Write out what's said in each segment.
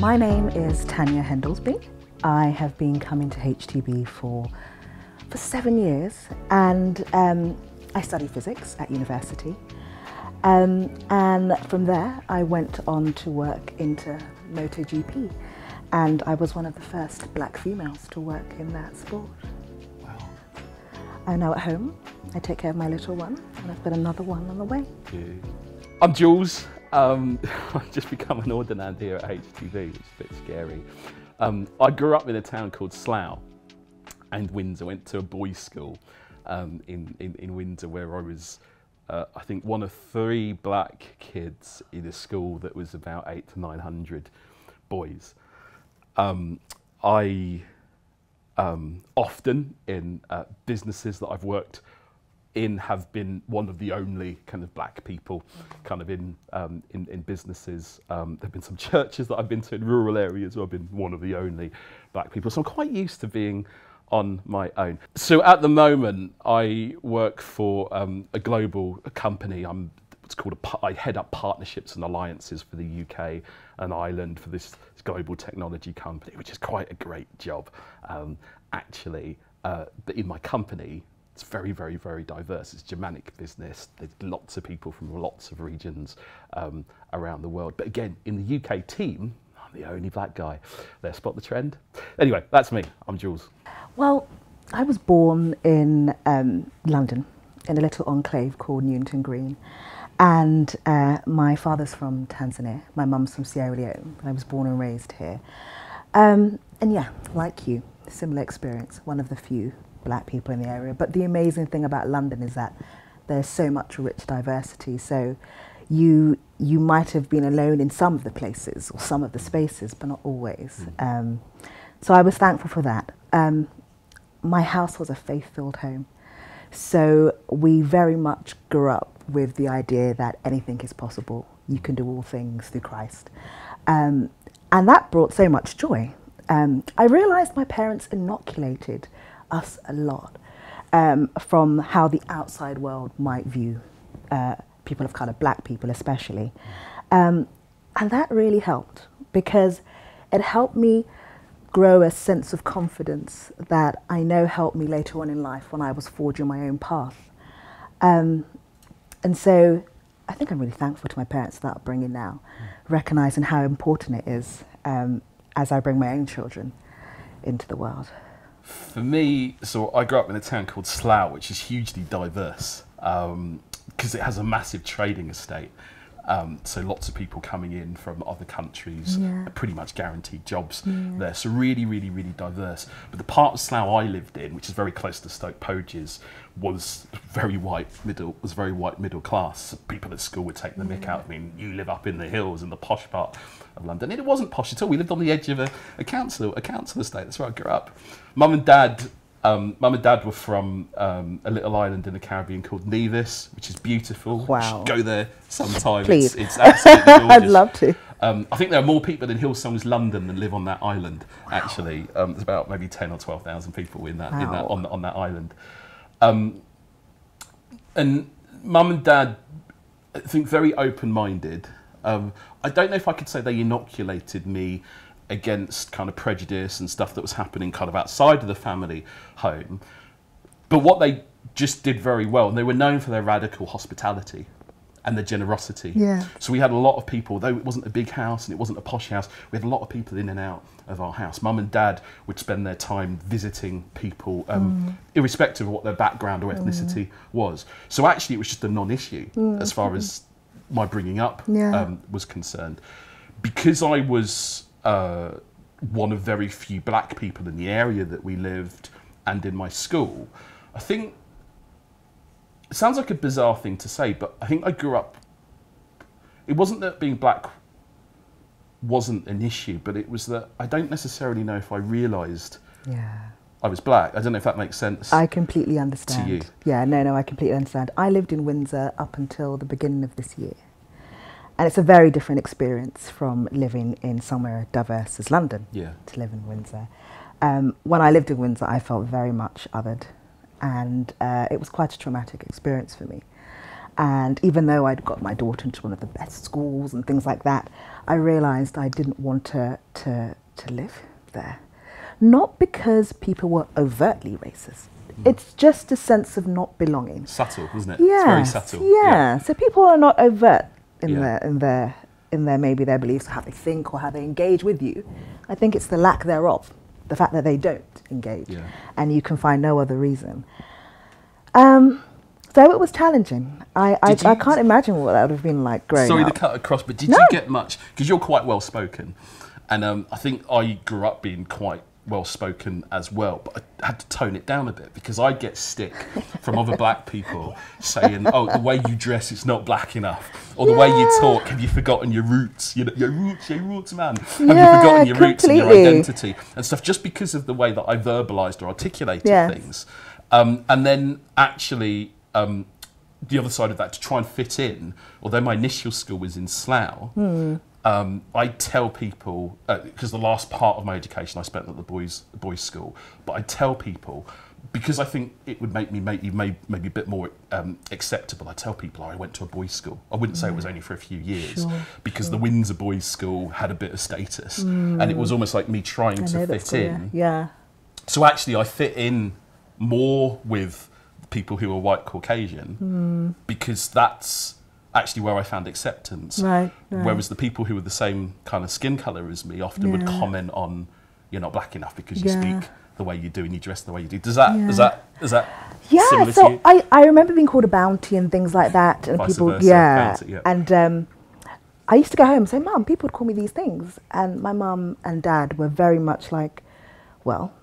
My name is Tanya Hendlesby. I have been coming to HTB for 7 years, and I studied physics at university. And from there, I went on to work into MotoGP, and I was one of the first black females to work in that sport. Wow. I'm now at home. I take care of my little one, and I've got another one on the way. Yeah. I'm Jools. I've just become an ordinand here at HTB, which is a bit scary. I grew up in a town called Slough and Windsor. Went to a boys' school in Windsor, where I was, I think, one of 3 black kids in a school that was about 800 to 900 boys. I often in businesses that I've worked in have been one of the only kind of black people kind of in businesses. There've been some churches that I've been to in rural areas where I've been one of the only black people. So I'm quite used to being on my own. So at the moment, I work for a global company. I head up partnerships and alliances for the UK and Ireland for this global technology company, which is quite a great job, actually. But in my company, it's very, very, very diverse. It's Germanic business. There's lots of people from lots of regions around the world. But again, in the UK team, I'm the only black guy. There, spot the trend? Anyway, that's me. I'm Jools. Well, I was born in London, in a little enclave called Newington Green. And my father's from Tanzania. My mum's from Sierra Leone. I was born and raised here. And yeah, like you, similar experience, one of the few black people in the area. But the amazing thing about London is that there's so much rich diversity. So you might have been alone in some of the places or some of the spaces, but not always. So I was thankful for that. My house was a faith-filled home. So we very much grew up with the idea that anything is possible. You can do all things through Christ. And that brought so much joy. I realized my parents inoculated us a lot from how the outside world might view people of colour, black people especially. And that really helped, because it helped me grow a sense of confidence that I know helped me later on in life when I was forging my own path. And so I think I'm really thankful to my parents for that upbringing now, recognising how important it is as I bring my own children into the world. For me, so I grew up in a town called Slough, which is hugely diverse because it has a massive trading estate. So lots of people coming in from other countries, pretty much guaranteed jobs there. So really, really, really diverse. But the part of Slough I lived in, which is very close to Stoke Poges, was very white middle class. People at school would take the mick out. I mean, you live up in the hills in the posh part of London. And it wasn't posh at all. We lived on the edge of a council estate. That's where I grew up. Mum and Dad were from a little island in the Caribbean called Nevis, which is beautiful. Wow. You should go there sometime. Please. It's absolutely gorgeous. I'd love to. I think there are more people in Hillsong's London than live on that island, actually. There's about maybe 10 or 12,000 people on that island. And Mum and Dad, I think, very open-minded. I don't know if I could say they inoculated me against kind of prejudice and stuff that was happening kind of outside of the family home. But what they just did very well, and they were known for their radical hospitality and their generosity. Yeah. So we had a lot of people, though it wasn't a big house and it wasn't a posh house, we had a lot of people in and out of our house. Mum and Dad would spend their time visiting people, irrespective of what their background or ethnicity was. So actually it was just a non-issue as far as my bringing up was concerned. Because I was one of very few black people in the area that we lived and in my school, I think, it sounds like a bizarre thing to say, but I think I grew up, it wasn't that being black wasn't an issue, but it was that I don't necessarily know if I realised I was black. I don't know if that makes sense. I completely understand. To you. Yeah, no, I completely understand. I lived in Windsor up until the beginning of this year. And it's a very different experience from living in somewhere diverse as London to live in Windsor. When I lived in Windsor, I felt very much othered, and it was quite a traumatic experience for me. And even though I'd got my daughter into one of the best schools and things like that, I realised I didn't want to live there. Not because people were overtly racist. It's just a sense of not belonging. Subtle, isn't it? Yes, It's very subtle. Yeah. So people are not overt in Yeah. their maybe their beliefs, how they think or how they engage with you. I think it's the lack thereof, the fact that they don't engage, and you can find no other reason. So it was challenging. I can't imagine what that would have been like growing up. Sorry to cut across, but did you get much? Because you're quite well spoken, and I think I grew up being quite well spoken as well, but I had to tone it down a bit because I get stick from other black people saying, "Oh, the way you dress, it's not black enough," or the way you talk, "Have you forgotten your roots? You know, your roots, man. Have you forgotten your roots and your identity and stuff?" Just because of the way that I verbalised or articulated things, and then actually. The other side of that, to try and fit in, although my initial school was in Slough, I tell people, because the last part of my education I spent at the boys' school, but I tell people, because I think it would make me maybe a bit more acceptable, I tell people I went to a boys' school. I wouldn't say it was only for a few years, because the Windsor Boys' School had a bit of status, and it was almost like me trying to fit in. Yeah. So actually I fit in more with people who are white Caucasian because that's actually where I found acceptance. Right. Whereas the people who were the same kind of skin colour as me often would comment on, "You're not black enough because you speak the way you do and you dress the way you do." Is that similar to you? I remember being called a bounty and things like that, and Vice people versa, bounty, and I used to go home and say, "Mum, people would call me these things," and my mum and dad were very much like, "Well,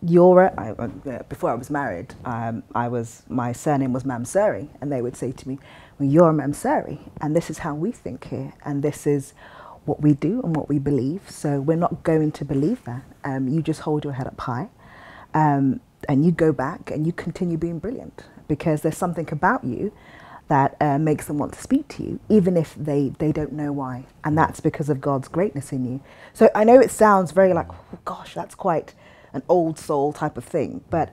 before I was married, my surname was Mamsuri, and they would say to me, "Well, you're Mamsuri, and this is how we think here, and this is what we do and what we believe. So we're not going to believe that. You just hold your head up high, and you go back and you continue being brilliant, because there's something about you that makes them want to speak to you, even if they don't know why, and that's because of God's greatness in you." So I know it sounds very like, oh, gosh, that's quite an old soul type of thing, but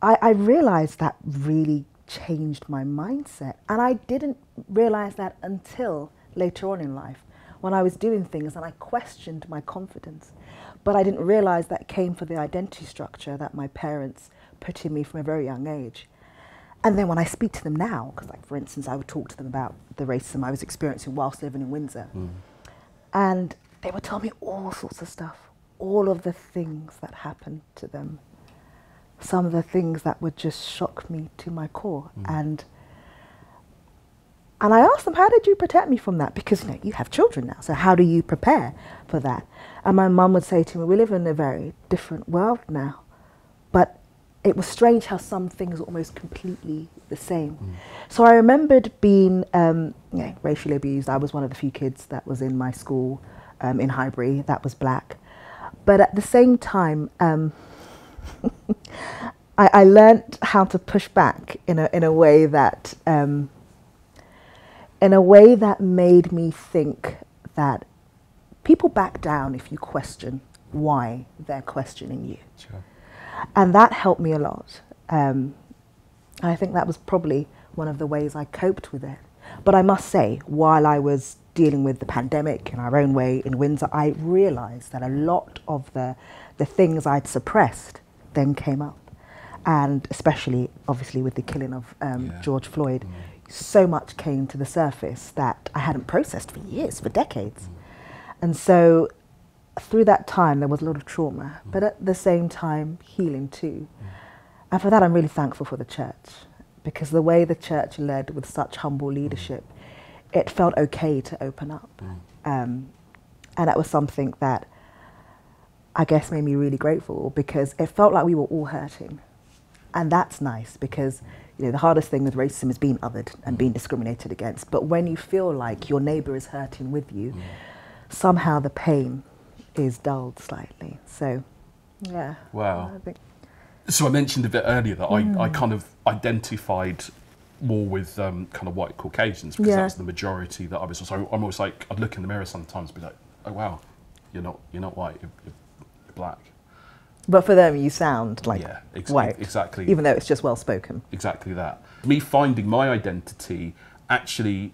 I realized that really changed my mindset, and I didn't realize that until later on in life when I was doing things and I questioned my confidence, but I didn't realize that came from the identity structure that my parents put in me from a very young age. And then when I speak to them now, because like for instance I would talk to them about the racism I was experiencing whilst living in Windsor, and they would tell me all sorts of stuff, all of the things that happened to them, some of the things that would just shock me to my core. And I asked them, "How did you protect me from that?" Because you have children now, so how do you prepare for that? And my mum would say to me, "We live in a very different world now," but it was strange how some things were almost completely the same. So I remembered being racially abused. I was one of the few kids that was in my school in Highbury that was black. But at the same time, I learned how to push back in a way that made me think that people back down if you question why they're questioning you. Sure. And that helped me a lot. I think that was probably one of the ways I coped with it. But I must say, while I was dealing with the pandemic in our own way in Windsor, I realised that a lot of the things I'd suppressed then came up. And especially, obviously, with the killing of George Floyd, so much came to the surface that I hadn't processed for years, for decades. And so through that time, there was a lot of trauma, but at the same time, healing too. And for that, I'm really thankful for the church, because the way the church led with such humble leadership, it felt okay to open up. And that was something that I guess made me really grateful, because it felt like we were all hurting. And that's nice, because the hardest thing with racism is being othered and being discriminated against. But when you feel like your neighbour is hurting with you, somehow the pain is dulled slightly. So, yeah. Wow. So I mentioned a bit earlier that I kind of identified more with kind of white Caucasians, because that's the majority that I was. So I'm always like, I'd look in the mirror sometimes and be like, "Oh wow, you're not white, you're black." But for them, you sound like Yeah, white, exactly. even though it's just well spoken. Exactly that. Me finding my identity, actually,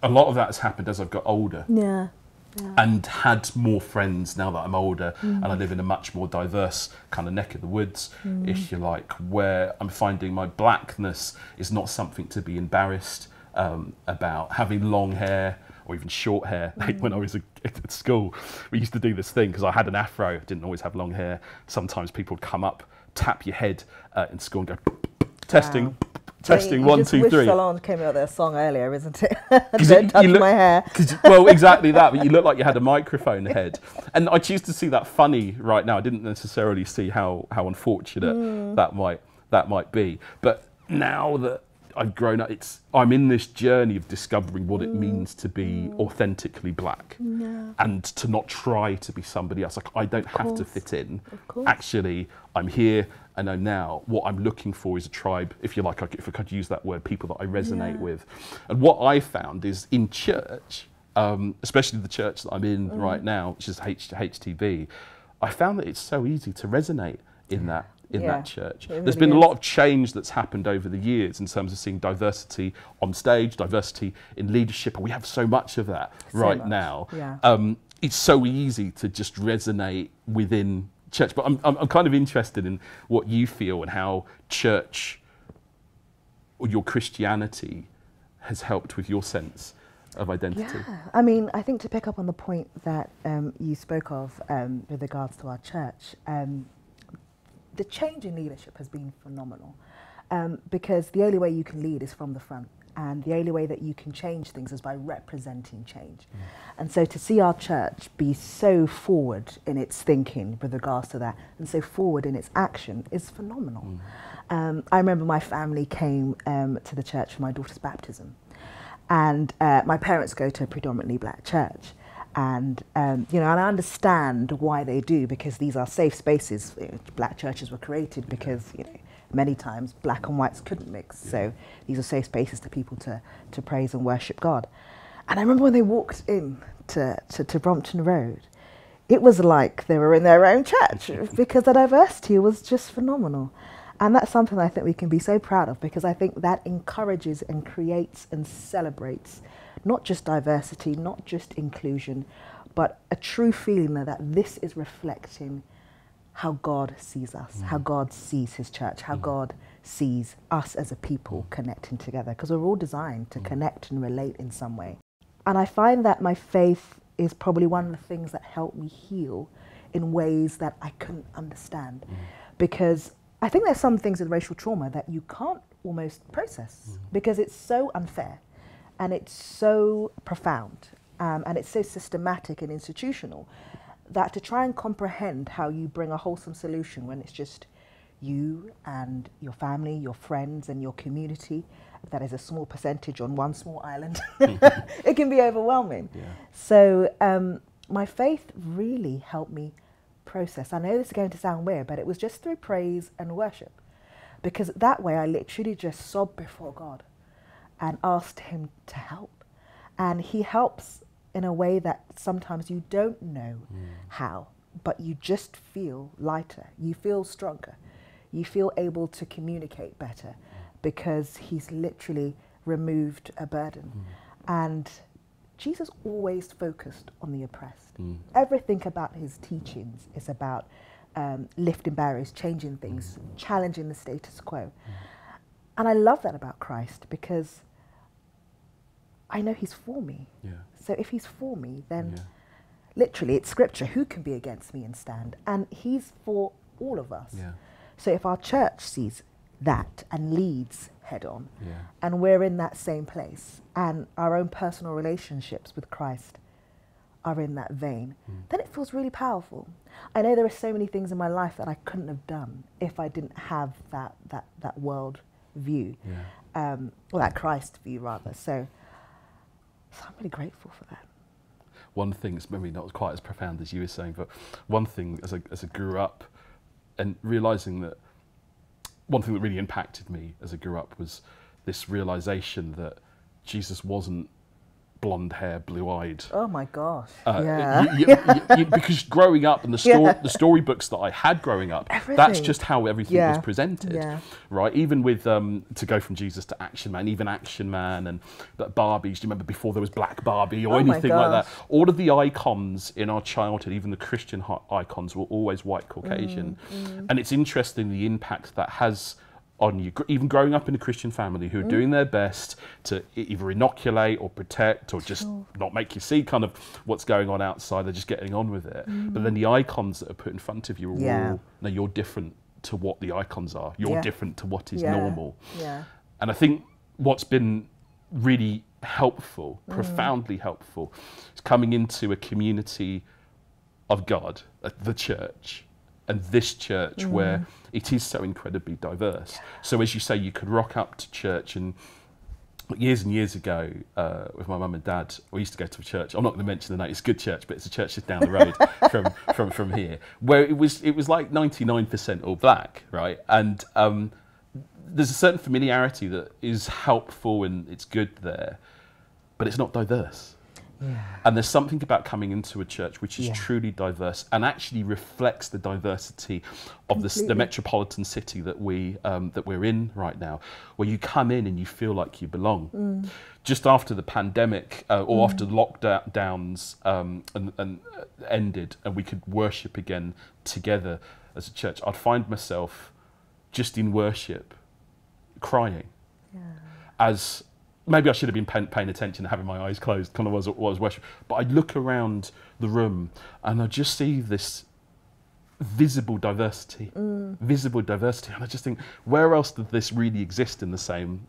a lot of that has happened as I've got older. Yeah. And had more friends now that I'm older, and I live in a much more diverse kind of neck of the woods, if you like, where I'm finding my blackness is not something to be embarrassed about. Having long hair or even short hair, like when I was at school, we used to do this thing because I had an afro, didn't always have long hair. Sometimes people would come up, tap your head in school and go, testing. Wow. Testing, 1, 2, 3. Solange came out with their song earlier, isn't it? Don't touch my hair. Well, exactly that. But you look like you had a microphone head, and I choose to see that funny right now. I didn't necessarily see how unfortunate that might be. But now that I've grown up, I'm in this journey of discovering what it means to be authentically black, and to not try to be somebody else. Like, I don't have to fit in. Actually, I'm here. I know now what I'm looking for is a tribe, if you like, if I could use that word, people that I resonate with. And what I found is in church, especially the church that I'm in right now, which is HTB, I found that it's so easy to resonate in that church. There's been a lot of change that's happened over the years in terms of seeing diversity on stage, diversity in leadership, and we have so much of that now. Yeah. It's so easy to just resonate within church, but I'm kind of interested in what you feel and how church or your Christianity has helped with your sense of identity. Yeah, I mean, I think to pick up on the point that you spoke of with regards to our church, the change in leadership has been phenomenal, because the only way you can lead is from the front. And the only way that you can change things is by representing change. And so to see our church be so forward in its thinking with regards to that, and so forward in its action, is phenomenal. I remember my family came to the church for my daughter's baptism. And my parents go to a predominantly black church. And, and I understand why they do, because these are safe spaces. Black churches were created because, many times black and whites couldn't mix. So these are safe spaces for people to praise and worship God. And I remember when they walked in to Brompton Road, it was like they were in their own church, because the diversity was just phenomenal. And that's something I think we can be so proud of, because I think that encourages and creates and celebrates not just diversity, not just inclusion, but a true feeling that this is reflecting how God sees us, how God sees his church, how God sees us as a people connecting together, because we're all designed to connect and relate in some way. And I find that my faith is probably one of the things that helped me heal in ways that I couldn't understand, because I think there's some things with racial trauma that you can't almost process, because it's so unfair and it's so profound and it's so systematic and institutional, that to try and comprehend how you bring a wholesome solution when it's just you and your family, your friends and your community, that is a small percentage on one small island, it can be overwhelming. So my faith really helped me process. I know this is going to sound weird, but it was just through praise and worship, because that way I literally just sobbed before God and asked him to help. And he helps in a way that sometimes you don't know how, but you just feel lighter, you feel stronger, you feel able to communicate better, because he's literally removed a burden. And Jesus always focused on the oppressed. Everything about his teachings is about lifting barriers, changing things, challenging the status quo. And I love that about Christ, because I know he's for me. So if he's for me, then literally it's scripture, who can be against me and stand? And he's for all of us. So if our church sees that and leads head on, and we're in that same place, and our own personal relationships with Christ are in that vein, then it feels really powerful. I know there are so many things in my life that I couldn't have done if I didn't have that world view, or that Christ view rather. So I'm really grateful for that. One thing, it's maybe not quite as profound as you were saying, but one thing as I grew up and realising that, one thing that really impacted me as I grew up was this realisation that Jesus wasn't blonde hair, blue-eyed. Oh my gosh! Because growing up and the storybooks that I had growing up, that's just how everything was presented, right? Even with to go from Jesus to Action Man, even Action Man and Barbies. Do you remember before there was Black Barbie or anything like that? All of the icons in our childhood, even the Christian icons, were always white Caucasian, and it's interesting the impact that has on you, even growing up in a Christian family who are doing their best to either inoculate or protect or just not make you see kind of what's going on outside. They're just getting on with it. But then the icons that are put in front of you are all, no, you're different to what the icons are. You're different to what is normal. And I think what's been really helpful, profoundly helpful, is coming into a community of God, the church, and this church where it is so incredibly diverse. So as you say, you could rock up to church, and years and years ago with my mum and dad, we used to go to a church. I'm not going to mention the name, it's a good church, but it's a church just down the road from here, where it was like 99% all black, right? And there's a certain familiarity that is helpful and it's good there, but it's not diverse. And there's something about coming into a church which is truly diverse and actually reflects the diversity of the metropolitan city that we're in right now, where you come in and you feel like you belong. Just after the pandemic or after the lockdowns and ended and we could worship again together as a church, I'd find myself just in worship crying as maybe I should have been paying attention and having my eyes closed, kind of was worship. But I look around the room and I just see this visible diversity, and I just think, where else did this really exist in the same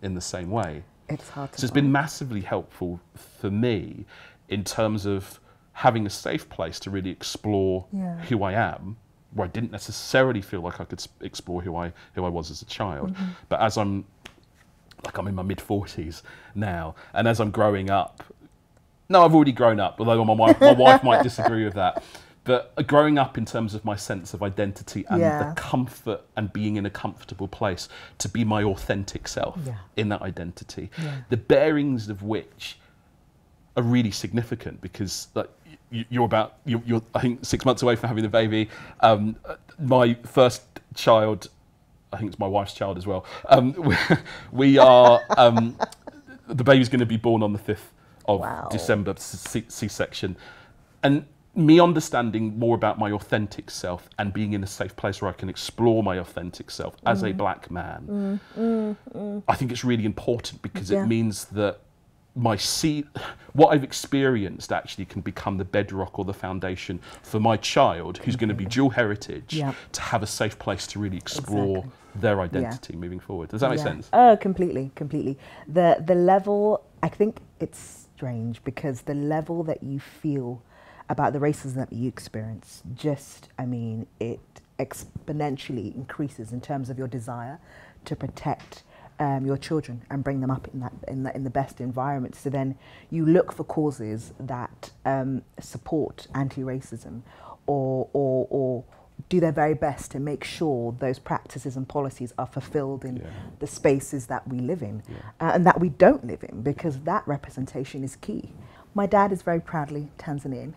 way? It's hard to So it's been massively helpful for me in terms of having a safe place to really explore who I am, where I didn't necessarily feel like I could explore who I was as a child. But as I'm in my mid-40s now, and as I'm growing up, no, I've already grown up, although my wife might disagree with that, but growing up in terms of my sense of identity and the comfort and being in a comfortable place to be my authentic self in that identity, the bearings of which are really significant, because you're I think 6 months away from having a baby. My first child, I think it's my wife's child as well. We are, the baby's going to be born on the 5th of December, C-section. And me understanding more about my authentic self and being in a safe place where I can explore my authentic self as a black man, I think it's really important, because it means that what I've experienced actually can become the bedrock or the foundation for my child, who's going to be dual heritage, to have a safe place to really explore their identity moving forward. Does that make sense? Oh, completely. The level, I think it's strange, because the level that you feel about the racism that you experience, it exponentially increases in terms of your desire to protect your children and bring them up in the best environment. So then you look for causes that support anti-racism, or do their very best to make sure those practices and policies are fulfilled in the spaces that we live in and that we don't live in, because that representation is key. My dad is very proudly Tanzanian,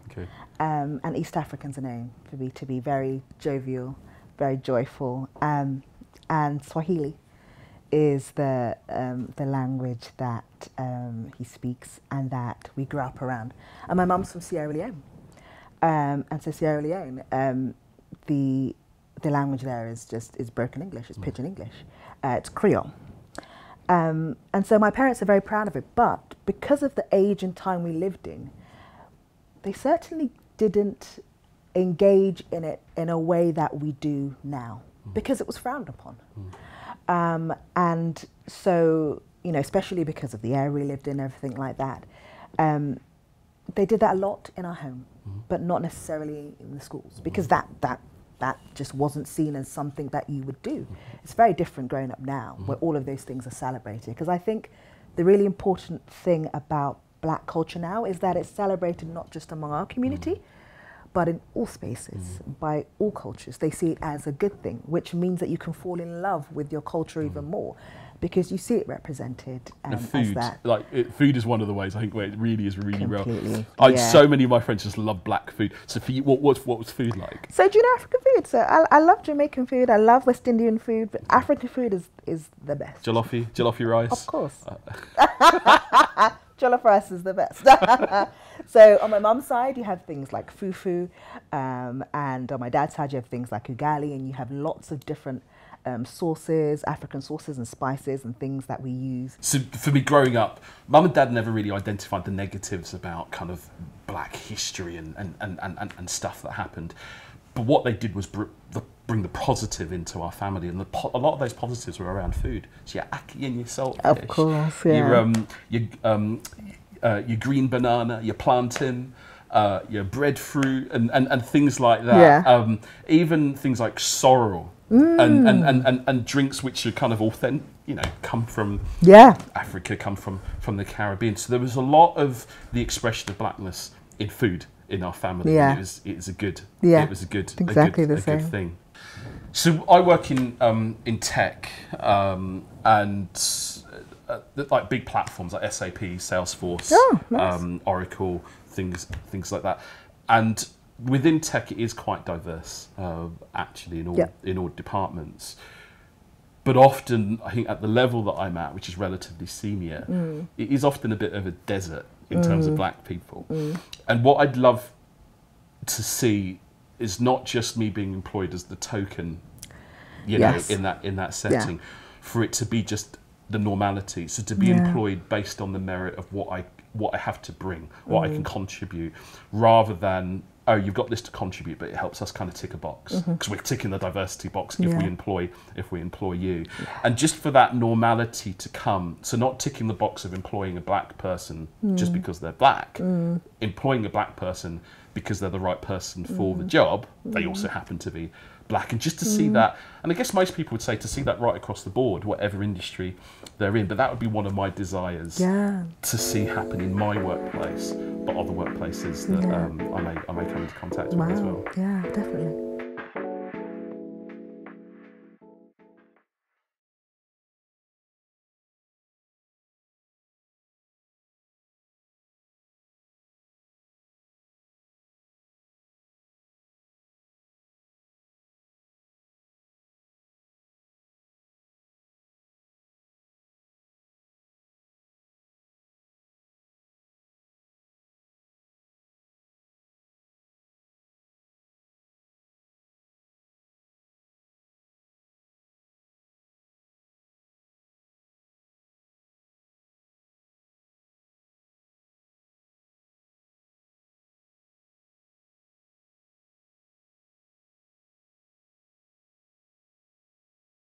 and East African's a name for me to be very jovial, very joyful, and Swahili is the language that he speaks and that we grew up around. And my mum's from Sierra Leone, and so Sierra Leone, the language there is broken English, it's pidgin English, it's Creole. And so my parents are very proud of it, but because of the age and time we lived in, they certainly didn't engage in it in a way that we do now, because it was frowned upon. And so, especially because of the area we lived in, everything like that, they did that a lot in our home, but not necessarily in the schools, because that just wasn't seen as something that you would do. It's very different growing up now, where all of those things are celebrated. Because I think the really important thing about black culture now is that it's celebrated not just among our community, but in all spaces, by all cultures. They see it as a good thing, which means that you can fall in love with your culture even more. because you see it represented And as food, that. food is one of the ways I think where it really is really Completely, well. yeah. So many of my friends just love black food. So for you, what was food like? So do you know African food? So I love Jamaican food. I love West Indian food, but African food is the best. Jollofi rice. Of course. Jollof rice is the best. So on my mum's side, you have things like fufu, and on my dad's side, you have things like ugali, and you have lots of different sauces, African sauces and spices and things that we use. So for me growing up, mum and dad never really identified the negatives about kind of black history and stuff that happened. But what they did was bring the positive into our family, and a lot of those positives were around food. So your ackee and your saltfish. Of course, yeah. Your green banana, your plantain, your breadfruit, and things like that. Yeah. Even things like sorrel and drinks which are kind of authentic, come from Africa, come from the Caribbean. So there was a lot of the expression of blackness in food in our family. Yeah. It was a good exactly the same. good thing. So I work in tech and like big platforms like SAP, Salesforce, nice. Oracle, things like that. And within tech, it is quite diverse, actually, in all departments. But often, I think at the level that I'm at, which is relatively senior, it is often a bit of a desert in terms of black people. And what I'd love to see is not just me being employed as the token, in that setting, for it to be just the normality. So to be employed based on the merit of what I have to bring, what I can contribute, rather than, oh, you've got this to contribute, but it helps us kind of tick a box because we're ticking the diversity box if we employ you, and just for that normality to come. So not ticking the box of employing a black person just because they're black, employing a black person because they're the right person for the job. They also happen to be black, and just to see that, and I guess most people would say to see that right across the board, whatever industry they're in, but that would be one of my desires to see happen in my workplace, but other workplaces that I may come into contact with as well. Yeah, definitely.